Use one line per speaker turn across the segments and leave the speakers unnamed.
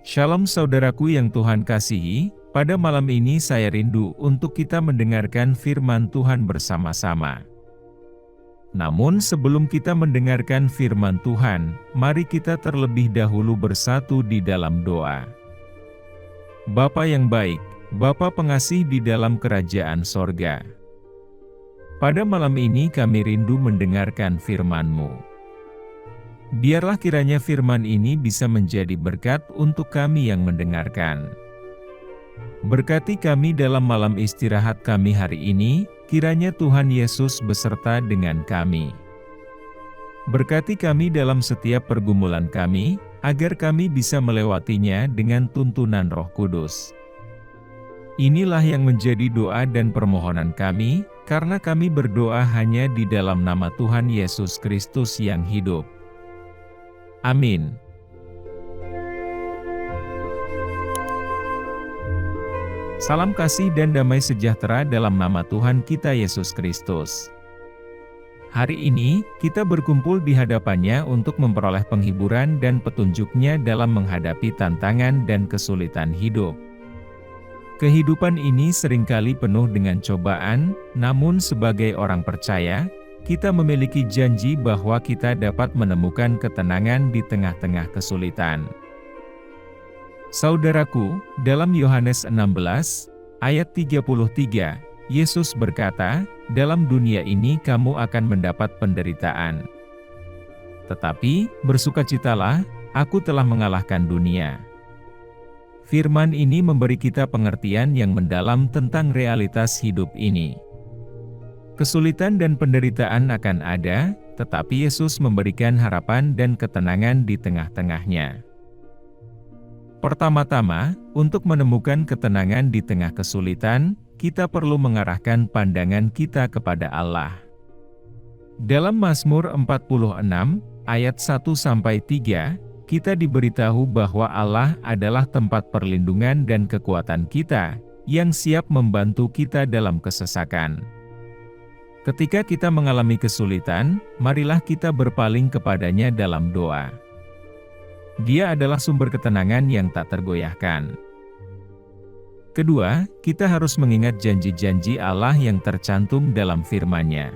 Shalom saudaraku yang Tuhan kasihi, pada malam ini saya rindu untuk kita mendengarkan firman Tuhan bersama-sama. Namun sebelum kita mendengarkan firman Tuhan, mari kita terlebih dahulu bersatu di dalam doa. Bapa yang baik, Bapa pengasih di dalam kerajaan sorga. Pada malam ini kami rindu mendengarkan firman-Mu. Biarlah kiranya firman ini bisa menjadi berkat untuk kami yang mendengarkan. Berkati kami dalam malam istirahat kami hari ini, kiranya Tuhan Yesus beserta dengan kami. Berkati kami dalam setiap pergumulan kami, agar kami bisa melewatinya dengan tuntunan Roh Kudus. Inilah yang menjadi doa dan permohonan kami, karena kami berdoa hanya di dalam nama Tuhan Yesus Kristus yang hidup. Amin. Salam kasih dan damai sejahtera dalam nama Tuhan kita Yesus Kristus. Hari ini, kita berkumpul di hadapannya untuk memperoleh penghiburan dan petunjuknya dalam menghadapi tantangan dan kesulitan hidup. Kehidupan ini seringkali penuh dengan cobaan, namun sebagai orang percaya, kita memiliki janji bahwa kita dapat menemukan ketenangan di tengah-tengah kesulitan. Saudaraku, dalam Yohanes 16, ayat 33, Yesus berkata, "Dalam dunia ini kamu akan mendapat penderitaan. Tetapi, bersukacitalah, aku telah mengalahkan dunia." Firman ini memberi kita pengertian yang mendalam tentang realitas hidup ini. Kesulitan dan penderitaan akan ada, tetapi Yesus memberikan harapan dan ketenangan di tengah-tengahnya. Pertama-tama, untuk menemukan ketenangan di tengah kesulitan, kita perlu mengarahkan pandangan kita kepada Allah. Dalam Mazmur 46, ayat 1-3, kita diberitahu bahwa Allah adalah tempat perlindungan dan kekuatan kita, yang siap membantu kita dalam kesesakan. Ketika kita mengalami kesulitan, marilah kita berpaling kepadanya dalam doa. Dia adalah sumber ketenangan yang tak tergoyahkan. Kedua, kita harus mengingat janji-janji Allah yang tercantum dalam firman-Nya.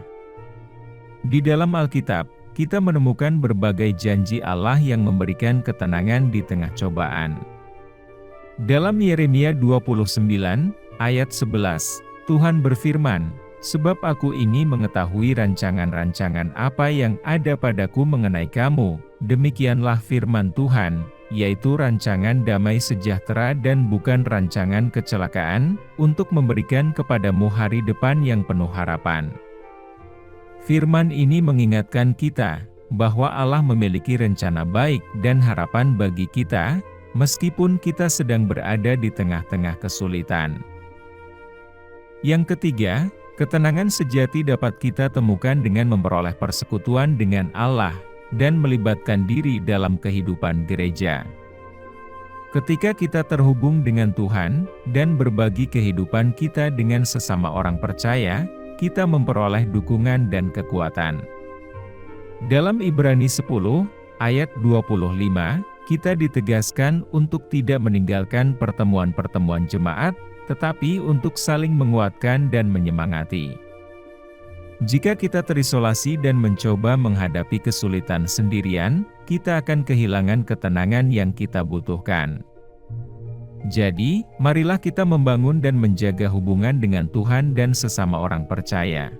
Di dalam Alkitab, kita menemukan berbagai janji Allah yang memberikan ketenangan di tengah cobaan. Dalam Yeremia 29, ayat 11, Tuhan berfirman, "Sebab aku ini mengetahui rancangan-rancangan apa yang ada padaku mengenai kamu, demikianlah firman Tuhan, yaitu rancangan damai sejahtera dan bukan rancangan kecelakaan, untuk memberikan kepadamu hari depan yang penuh harapan." Firman ini mengingatkan kita, bahwa Allah memiliki rencana baik dan harapan bagi kita, meskipun kita sedang berada di tengah-tengah kesulitan. Yang ketiga, ketenangan sejati dapat kita temukan dengan memperoleh persekutuan dengan Allah, dan melibatkan diri dalam kehidupan gereja. Ketika kita terhubung dengan Tuhan, dan berbagi kehidupan kita dengan sesama orang percaya, kita memperoleh dukungan dan kekuatan. Dalam Ibrani 10, ayat 25, kita ditegaskan untuk tidak meninggalkan pertemuan-pertemuan jemaat, tetapi untuk saling menguatkan dan menyemangati. Jika kita terisolasi dan mencoba menghadapi kesulitan sendirian, kita akan kehilangan ketenangan yang kita butuhkan. Jadi, marilah kita membangun dan menjaga hubungan dengan Tuhan dan sesama orang percaya.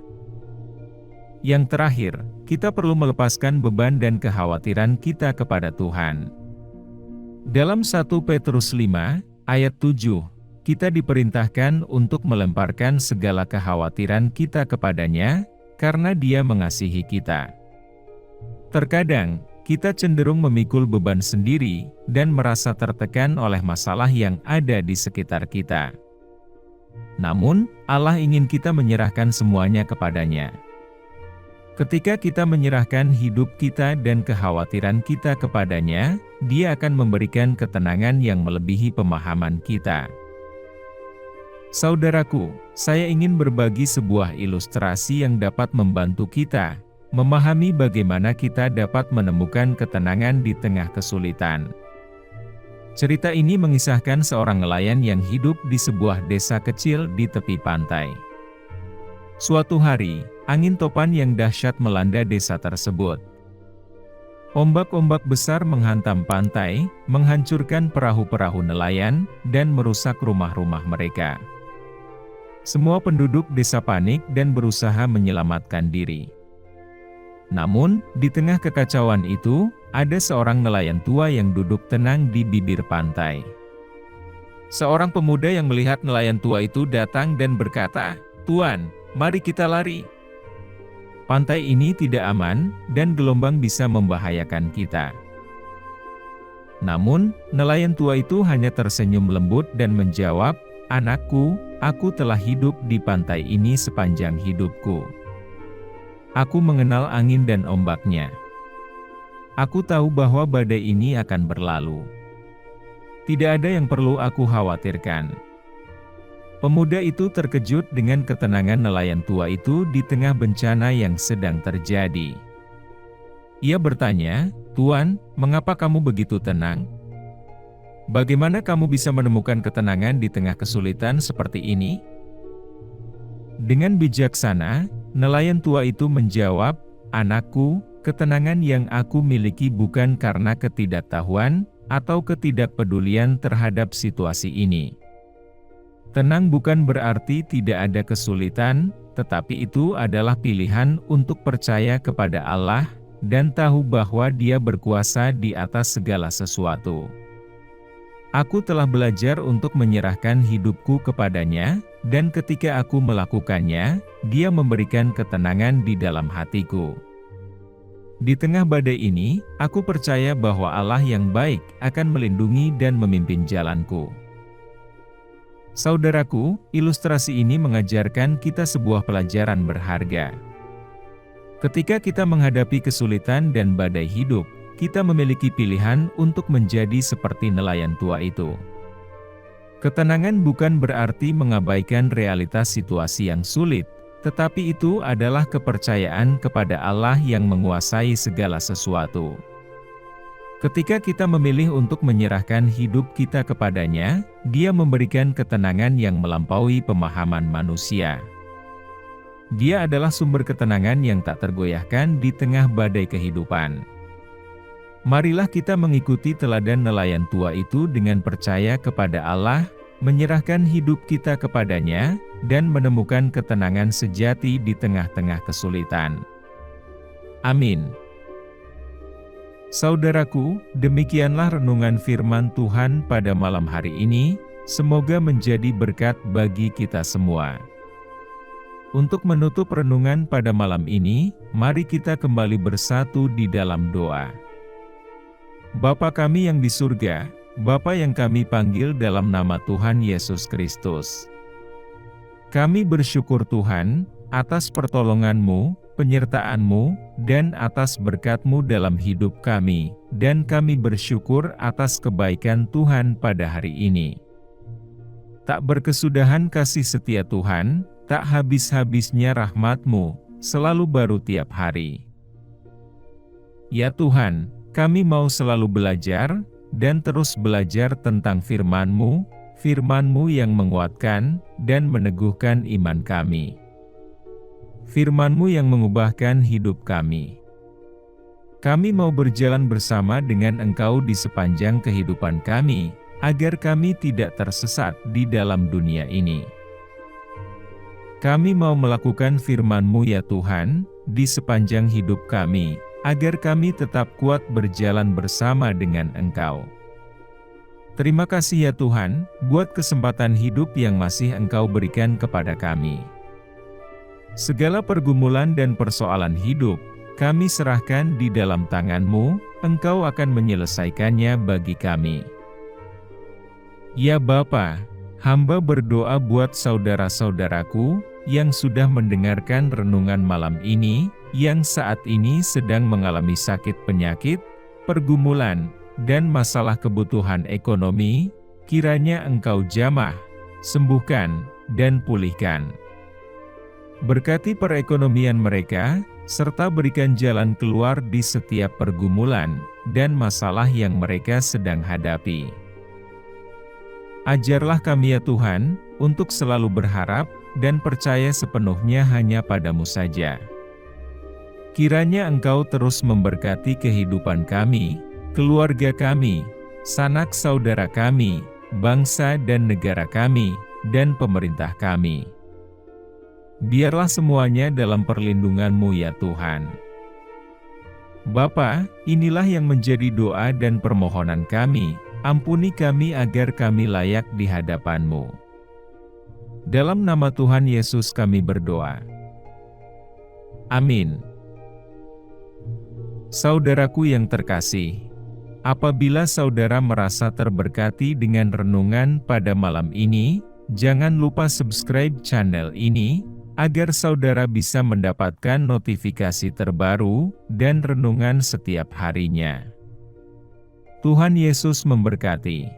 Yang terakhir, kita perlu melepaskan beban dan kekhawatiran kita kepada Tuhan. Dalam 1 Petrus 5, ayat 7, kita diperintahkan untuk melemparkan segala kekhawatiran kita kepadanya, karena Dia mengasihi kita. Terkadang, kita cenderung memikul beban sendiri, dan merasa tertekan oleh masalah yang ada di sekitar kita. Namun, Allah ingin kita menyerahkan semuanya kepadanya. Ketika kita menyerahkan hidup kita dan kekhawatiran kita kepadanya, Dia akan memberikan ketenangan yang melebihi pemahaman kita. Saudaraku, saya ingin berbagi sebuah ilustrasi yang dapat membantu kita memahami bagaimana kita dapat menemukan ketenangan di tengah kesulitan. Cerita ini mengisahkan seorang nelayan yang hidup di sebuah desa kecil di tepi pantai. Suatu hari, angin topan yang dahsyat melanda desa tersebut. Ombak-ombak besar menghantam pantai, menghancurkan perahu-perahu nelayan, dan merusak rumah-rumah mereka. Semua penduduk desa panik dan berusaha menyelamatkan diri. Namun, di tengah kekacauan itu, ada seorang nelayan tua yang duduk tenang di bibir pantai. Seorang pemuda yang melihat nelayan tua itu datang dan berkata, "Tuan, mari kita lari. Pantai ini tidak aman, dan gelombang bisa membahayakan kita." Namun, nelayan tua itu hanya tersenyum lembut dan menjawab, "Anakku, aku telah hidup di pantai ini sepanjang hidupku. Aku mengenal angin dan ombaknya. Aku tahu bahwa badai ini akan berlalu. Tidak ada yang perlu aku khawatirkan." Pemuda itu terkejut dengan ketenangan nelayan tua itu di tengah bencana yang sedang terjadi. Ia bertanya, "Tuan, mengapa kamu begitu tenang? Bagaimana kamu bisa menemukan ketenangan di tengah kesulitan seperti ini?" Dengan bijaksana, nelayan tua itu menjawab, "Anakku, ketenangan yang aku miliki bukan karena ketidaktahuan atau ketidakpedulian terhadap situasi ini. Tenang bukan berarti tidak ada kesulitan, tetapi itu adalah pilihan untuk percaya kepada Allah dan tahu bahwa Dia berkuasa di atas segala sesuatu. Aku telah belajar untuk menyerahkan hidupku kepadanya, dan ketika aku melakukannya, Dia memberikan ketenangan di dalam hatiku. Di tengah badai ini, aku percaya bahwa Allah yang baik akan melindungi dan memimpin jalanku." Saudaraku, ilustrasi ini mengajarkan kita sebuah pelajaran berharga. Ketika kita menghadapi kesulitan dan badai hidup, kita memiliki pilihan untuk menjadi seperti nelayan tua itu. Ketenangan bukan berarti mengabaikan realitas situasi yang sulit, tetapi itu adalah kepercayaan kepada Allah yang menguasai segala sesuatu. Ketika kita memilih untuk menyerahkan hidup kita kepadanya, Dia memberikan ketenangan yang melampaui pemahaman manusia. Dia adalah sumber ketenangan yang tak tergoyahkan di tengah badai kehidupan. Marilah kita mengikuti teladan nelayan tua itu dengan percaya kepada Allah, menyerahkan hidup kita kepadanya, dan menemukan ketenangan sejati di tengah-tengah kesulitan. Amin. Saudaraku, demikianlah renungan firman Tuhan pada malam hari ini, semoga menjadi berkat bagi kita semua. Untuk menutup renungan pada malam ini, mari kita kembali bersatu di dalam doa. Bapa kami yang di surga, Bapa yang kami panggil dalam nama Tuhan Yesus Kristus. Kami bersyukur Tuhan, atas pertolongan-Mu, penyertaan-Mu, dan atas berkat-Mu dalam hidup kami, dan kami bersyukur atas kebaikan Tuhan pada hari ini. Tak berkesudahan kasih setia Tuhan, tak habis-habisnya rahmat-Mu, selalu baru tiap hari. Ya Tuhan, kami mau selalu belajar, dan terus belajar tentang firman-Mu, firman-Mu yang menguatkan, dan meneguhkan iman kami. Firman-Mu yang mengubahkan hidup kami. Kami mau berjalan bersama dengan Engkau di sepanjang kehidupan kami, agar kami tidak tersesat di dalam dunia ini. Kami mau melakukan firman-Mu ya Tuhan, di sepanjang hidup kami, agar kami tetap kuat berjalan bersama dengan Engkau. Terima kasih ya Tuhan, buat kesempatan hidup yang masih Engkau berikan kepada kami. Segala pergumulan dan persoalan hidup, kami serahkan di dalam tangan-Mu, Engkau akan menyelesaikannya bagi kami. Ya Bapa, hamba berdoa buat saudara-saudaraku, yang sudah mendengarkan renungan malam ini, yang saat ini sedang mengalami sakit penyakit, pergumulan, dan masalah kebutuhan ekonomi, kiranya Engkau jamah, sembuhkan, dan pulihkan. Berkati perekonomian mereka, serta berikan jalan keluar di setiap pergumulan, dan masalah yang mereka sedang hadapi. Ajarlah kami ya Tuhan, untuk selalu berharap, dan percaya sepenuhnya hanya padamu saja. Kiranya Engkau terus memberkati kehidupan kami, keluarga kami, sanak saudara kami, bangsa dan negara kami, dan pemerintah kami. Biarlah semuanya dalam perlindungan-Mu ya Tuhan. Bapa, inilah yang menjadi doa dan permohonan kami, ampuni kami agar kami layak di hadapan-Mu. Dalam nama Tuhan Yesus kami berdoa. Amin. Saudaraku yang terkasih, apabila saudara merasa terberkati dengan renungan pada malam ini, jangan lupa subscribe channel ini, agar saudara bisa mendapatkan notifikasi terbaru dan renungan setiap harinya. Tuhan Yesus memberkati.